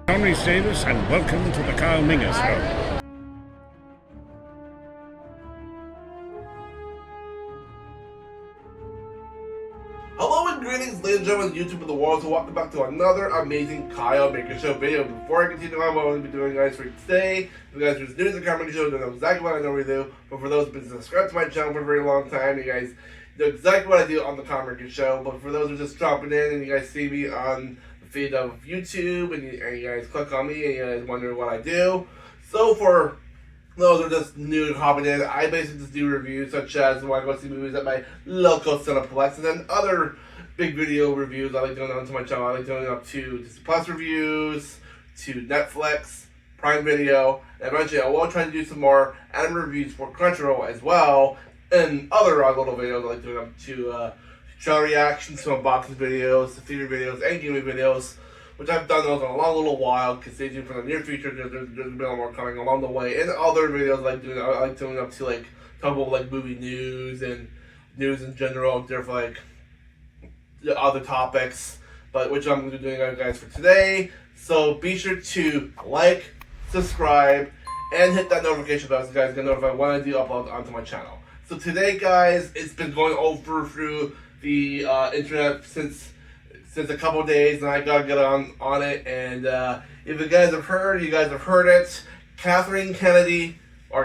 Connie Davis, and welcome to the Carl Minger Show. Hello and greetings, ladies and gentlemen, YouTube of the world. So welcome back to another amazing Kyle Minger Show video. Before I continue on what I'm going to be doing, guys, for today, you guys are new to the Kyle Minger Show, don't know exactly what I normally do. But for those who've been subscribed to my channel for a very long time, you guys know exactly what I do on the Kyle Minger Show. But for those who are just dropping in and you guys see me on the feed of YouTube and you guys click on me and you guys wonder what I do. So for those who are just new and hopping in, I basically just do reviews such as when I go see movies at my local Cineplex and then other big video reviews I like doing onto my channel. I like doing up to Disney Plus reviews, to Netflix, Prime Video, and eventually I will try to do some more anime reviews for Crunchyroll as well, and other little videos I like doing up to show reactions to unboxing videos, to theater videos, and gaming videos, which I've done those in a long little while. Because stay tuned for the near future. There's been a lot more coming along the way, and other videos I like doing up to like talk about like movie news and news in general, different like other topics, but which I'm going to be doing, guys, for today. So be sure to like, subscribe, and hit that notification bell so you guys get notified when I do upload onto my channel. So today, guys, it's been going over through the internet since a couple of days, and I gotta get on it. And if you guys have heard it. Kathleen Kennedy, the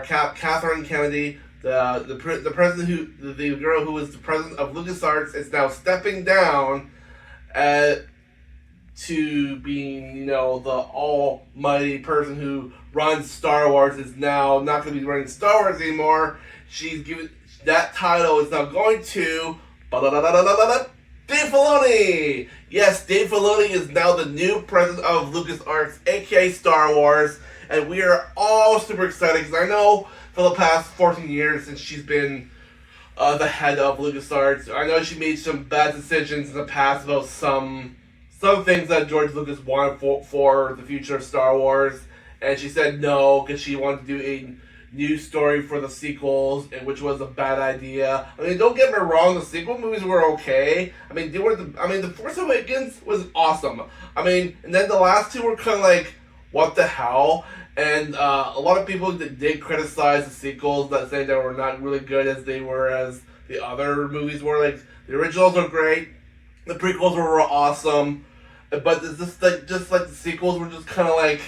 president the girl who was the president of LucasArts, is now stepping down to being, the almighty person who runs Star Wars. Is now not going to be running Star Wars anymore. She's given that title is now going to Dave Filoni. Yes, Dave Filoni is now the new president of LucasArts, aka Star Wars, and we are all super excited because I know for the past 14 years since she's been the head of LucasArts, I know she made some bad decisions in the past about some things that George Lucas wanted for the future of Star Wars, and she said no because she wanted to do a new story for the sequels, and which was a bad idea. I mean, don't get me wrong, the sequel movies were okay. I mean, The Force Awakens was awesome. I mean, and then the last two were kind of like, what the hell? And a lot of people did criticize the sequels, that saying they were not really good as the other movies were. Like, the originals were great, the prequels were awesome, but it's just like the sequels were just kind of like,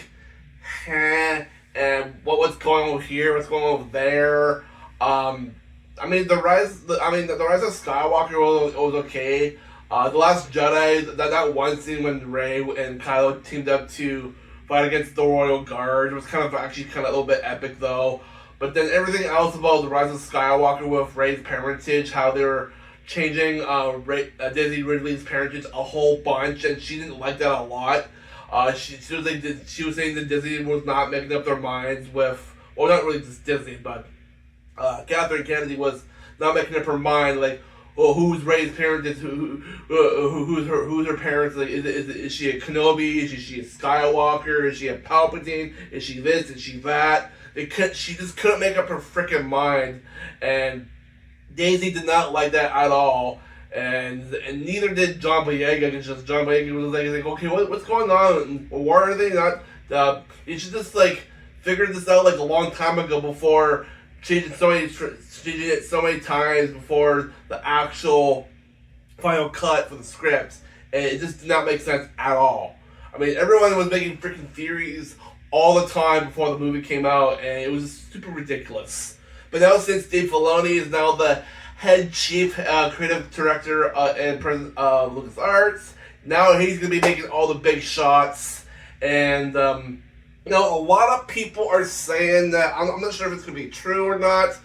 and what's going on here, what's going on over there. The Rise of Skywalker was okay. The Last Jedi, that one scene when Rey and Kylo teamed up to fight against the Royal Guard was kind of a little bit epic though. But then everything else about The Rise of Skywalker with Rey's parentage, how they were changing Daisy Ridley's parentage a whole bunch, and she didn't like that a lot. She was saying that Disney was not making up their minds with, well, not really just Disney, but Kathleen Kennedy was not making up her mind, like, well, who's Rey's parentage, who's her parents, like, is she a Kenobi, is she a Skywalker, is she a Palpatine, is she this, is she that? She just couldn't make up her freaking mind, and Daisy did not like that at all. And neither did John Boyega, because John Boyega was like, okay, what's going on? Why are they not? You should just like figure this out like a long time ago before changing it so many times before the actual final cut for the scripts, and it just did not make sense at all. I mean, everyone was making freaking theories all the time before the movie came out, and it was super ridiculous. But now, since Dave Filoni is now the head chief creative director and president of LucasArts, now he's going to be making all the big shots. And a lot of people are saying that, I'm not sure if it's going to be true or not,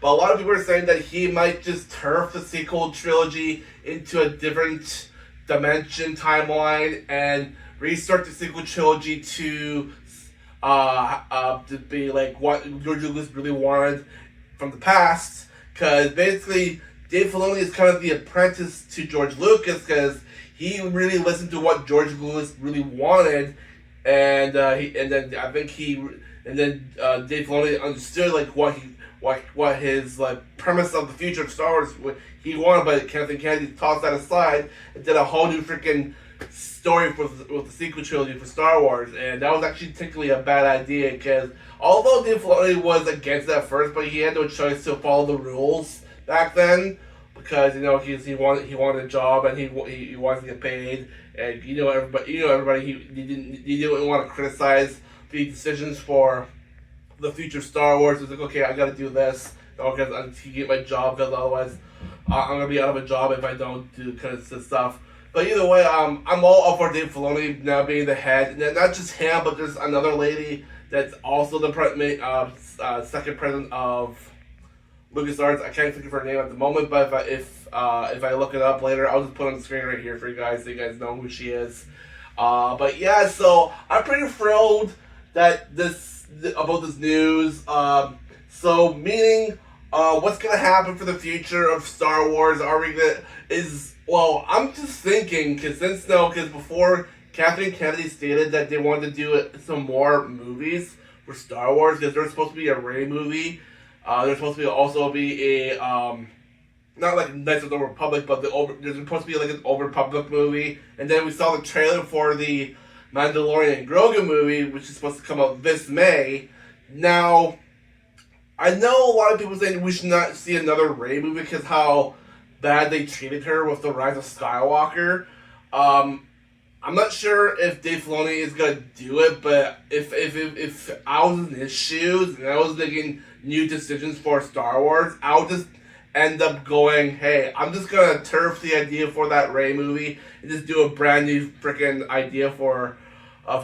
but a lot of people are saying that he might just turf the sequel trilogy into a different dimension timeline and restart the sequel trilogy to be like what George Lucas really wanted from the past. Because basically, Dave Filoni is kind of the apprentice to George Lucas, because he really listened to what George Lucas really wanted, and then Dave Filoni understood like what his like premise of the future of Star Wars what he wanted, but Kathleen Kennedy tossed that aside and did a whole new freaking story with the sequel trilogy for Star Wars, and that was actually technically a bad idea because although Dave Filoni was against it at first, but he had no choice to follow the rules back then because he wanted a job and he wanted to get paid, and everybody he didn't want to criticize the decisions for the future Star Wars. It's like, okay, I gotta do this because to get my job, because otherwise I'm gonna be out of a job if I don't do because of stuff. But either way, I'm all up for Dave Filoni now being the head. And not just him, but there's another lady that's also the second president of LucasArts. I can't think of her name at the moment, but if I look it up later, I'll just put it on the screen right here for you guys so you guys know who she is. But yeah, so I'm pretty thrilled that about this news. So meaning, what's gonna happen for the future of Star Wars? Well, I'm just thinking because before Kathleen Kennedy stated that they wanted to do some more movies for Star Wars because there's supposed to be a Rey movie. There's supposed to also be a not like Knights of the Old Republic, but there's supposed to be like an Old Republic movie, and then we saw the trailer for the Mandalorian and Grogu movie, which is supposed to come out this May. Now, I know a lot of people saying we should not see another Rey movie because how bad they treated her with the Rise of Skywalker. I'm not sure if Dave Filoni is gonna do it, but if I was in his shoes and I was making new decisions for Star Wars, I would just end up going, hey, I'm just gonna turf the idea for that Rey movie and just do a brand new freaking idea of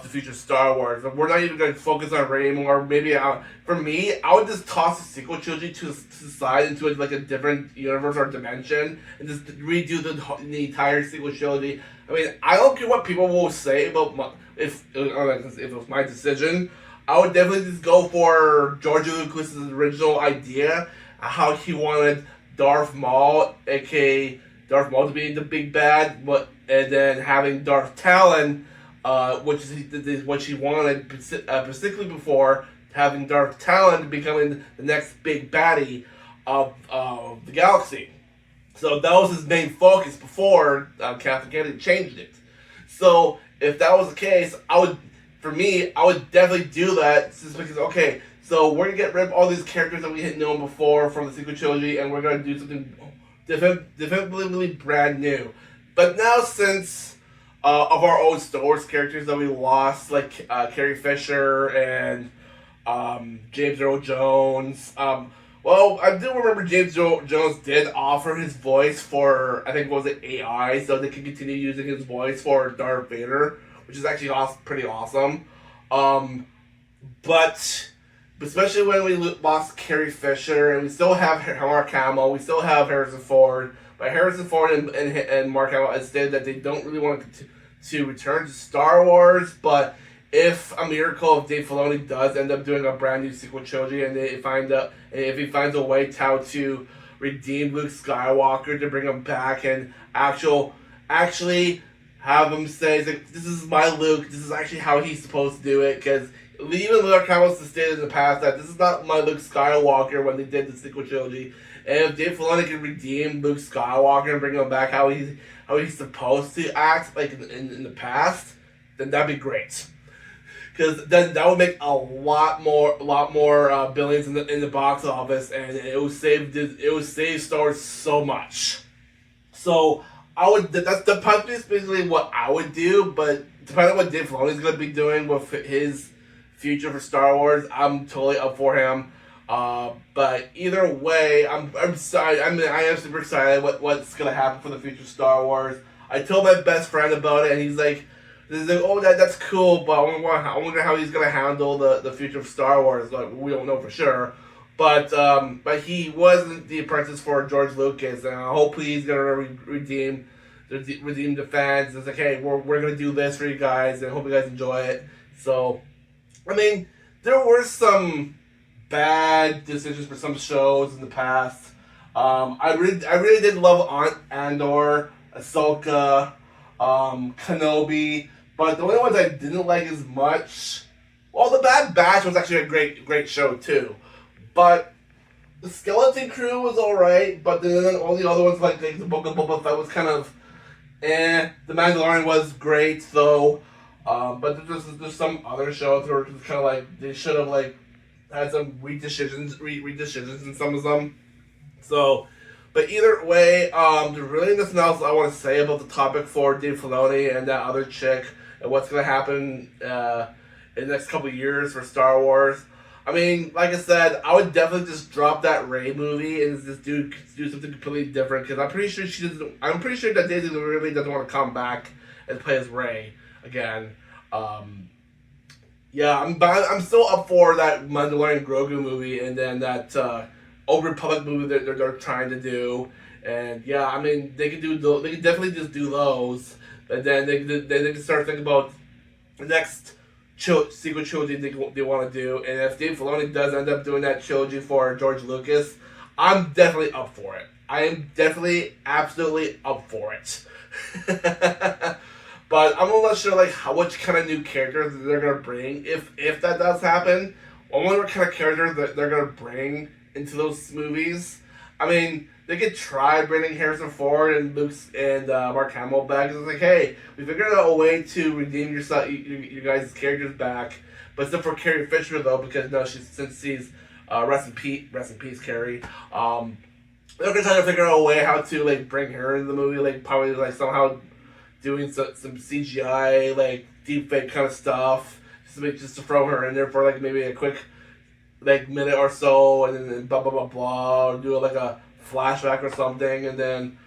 the future Star Wars. We're not even going to focus on Rey anymore. Maybe for me, I would just toss the sequel trilogy to the side into like a different universe or dimension and just redo the entire sequel trilogy. I mean, I don't care what people will say about if it was my decision. I would definitely just go for George Lucas's original idea, how he wanted Darth Maul, aka Darth Maul, to be the big bad, and then having Darth Talon, which is what she wanted, particularly before having Darth Talon becoming the next big baddie of the galaxy. So that was his main focus before Kathleen Kennedy changed it. So if that was the case, I would definitely do that, just because, okay, so we're going to get rid of all these characters that we had known before from the sequel trilogy, and we're going to do something definitively brand new. But now, since of our old Star Wars characters that we lost, like Carrie Fisher and James Earl Jones, well, I do remember James Jones did offer his voice for, I think, what was it, AI, so they could continue using his voice for Darth Vader, which is actually pretty awesome. But especially when we lost Carrie Fisher, and we still have Mark Hamill, we still have Harrison Ford, but Harrison Ford and Mark Hamill have stated that they don't really want to return to Star Wars, but if a miracle of Dave Filoni does end up doing a brand new sequel trilogy, and if he finds a way to redeem Luke Skywalker, to bring him back and actually have him say, like, this is my Luke, this is actually how he's supposed to do it, because even Mark Hamill stated in the past that this is not my Luke Skywalker when they did the sequel trilogy, and if Dave Filoni can redeem Luke Skywalker and bring him back how he's supposed to act, like in the past, then that'd be great. Because then that would make a lot more billions in the box office, and it would save Star Wars so much. So that's basically what I would do. But depending on what Dave Filoni is going to be doing with his future for Star Wars, I'm totally up for him. But either way, I'm sorry. I am super excited what's going to happen for the future Star Wars. I told my best friend about it, and he's like, oh, that's cool, but I wonder how he's gonna handle the future of Star Wars. Like, we don't know for sure, but he wasn't the apprentice for George Lucas, and hopefully he's gonna redeem the fans. It's like, hey, we're gonna do this for you guys, and hope you guys enjoy it. So, I mean, there were some bad decisions for some shows in the past. I really did love Andor, Ahsoka, Kenobi. But the only ones I didn't like as much, well, The Bad Batch was actually a great show too. But the Skeleton Crew was alright, but then all the other ones like the Book of Boba Fett was kind of The Mandalorian was great though, but there's some other shows where it's kind of like they should have like had some redecisions in some of them. So, but either way, there's really nothing else I want to say about the topic for Dave Filoni and that other chick and what's going to happen in the next couple of years for Star Wars. I mean, like I said, I would definitely just drop that Rey movie and just do something completely different because I'm pretty sure she doesn't. I'm pretty sure that Daisy really doesn't want to come back and play as Rey again. Yeah, I'm still up for that Mandalorian Grogu movie and then that Old Republic movie that they're trying to do. And yeah, I mean they could definitely just do those, and then they can start thinking about the next sequel trilogy they want to do. And if Dave Filoni does end up doing that trilogy for George Lucas, I'm definitely up for it. I am definitely absolutely up for it. But I'm not sure like which kind of new characters they're gonna bring if that does happen. I wonder what kind of characters that they're gonna bring into those movies. I mean, they could try bringing Harrison Ford and Luke and Mark Hamill back. It's like, hey, we figured out a way to redeem your guys' characters back, but except for Carrie Fisher though, because no, since she's rest in peace, Carrie. They're gonna try to figure out a way how to like bring her into the movie, like probably like somehow doing some CGI like deepfake kind of stuff, just to throw her in there for like maybe a quick like minute or so, and then blah blah blah blah, or do like a flashback or something, and then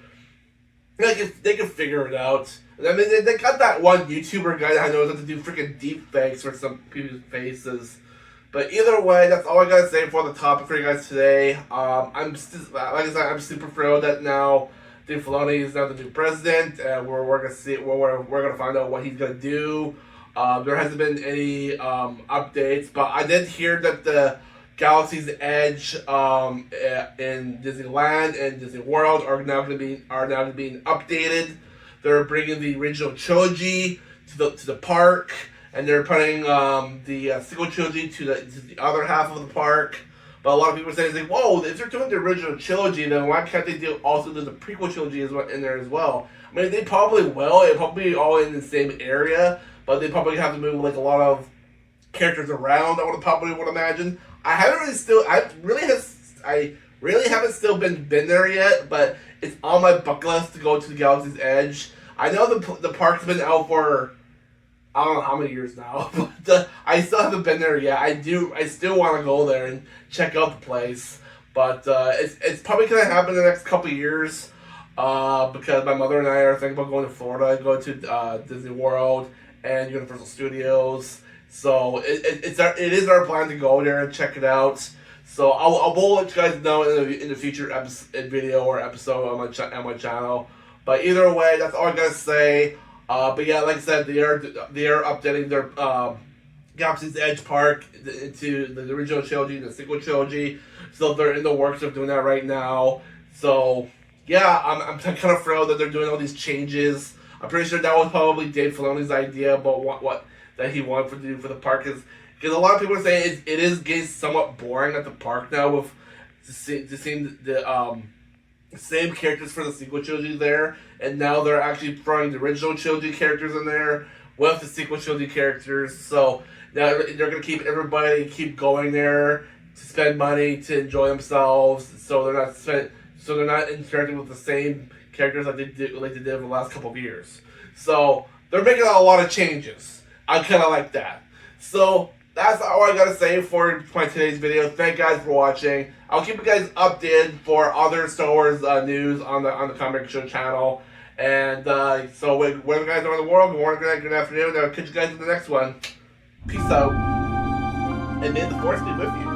they can figure it out. I mean, they got that one YouTuber guy that knows how to do freaking deep fakes for some people's faces. But either way, that's all I gotta say for the topic for you guys today. Like I said, I'm super thrilled that now Dave Filoni is now the new president, and we're gonna see we're gonna find out what he's gonna do. There hasn't been any updates, but I did hear that the Galaxy's Edge in Disneyland and Disney World are now being updated. They're bringing the original trilogy to the park, and they're putting the sequel trilogy to the other half of the park. But a lot of people are saying, like, whoa, if they're doing the original trilogy, then why can't they also do the prequel trilogy in there as well? I mean, they probably will. It'll probably be all in the same area, but they probably have to move like a lot of characters around. I would imagine. I really haven't still been there yet, but it's on my bucket list to go to the Galaxy's Edge. I know the park's been out for I don't know how many years now, but I still haven't been there yet. I still want to go there and check out the place, but it's probably gonna happen in the next couple of years, because my mother and I are thinking about going to Florida, go to Disney World and Universal Studios. So it is our plan to go there and check it out. So I will let you guys know in the future video or episode on my channel. But either way, that's all I gotta say. But yeah, like I said, they are updating their Galaxy's Edge Park into the original trilogy, the sequel trilogy. So they're in the works of doing that right now. So yeah, I'm kind of thrilled that they're doing all these changes. I'm pretty sure that was probably Dave Filoni's idea about what that he wanted to do for the park, because a lot of people are saying it is getting somewhat boring at the park now with seeing the same characters for the sequel trilogy there, and now they're actually throwing the original trilogy characters in there with the sequel trilogy characters. So now they're gonna keep going there to spend money to enjoy themselves. So they're not interacting with the same characters like they did in the last couple of years. So they're making a lot of changes. I kind of like that. So that's all I gotta say for my today's video. Thank you guys for watching. I'll keep you guys updated for other Star Wars news on the Comic Show channel. And so wherever you guys are in the world, good morning, good night, good afternoon. I'll catch you guys in the next one. Peace out. And may the Force be with you.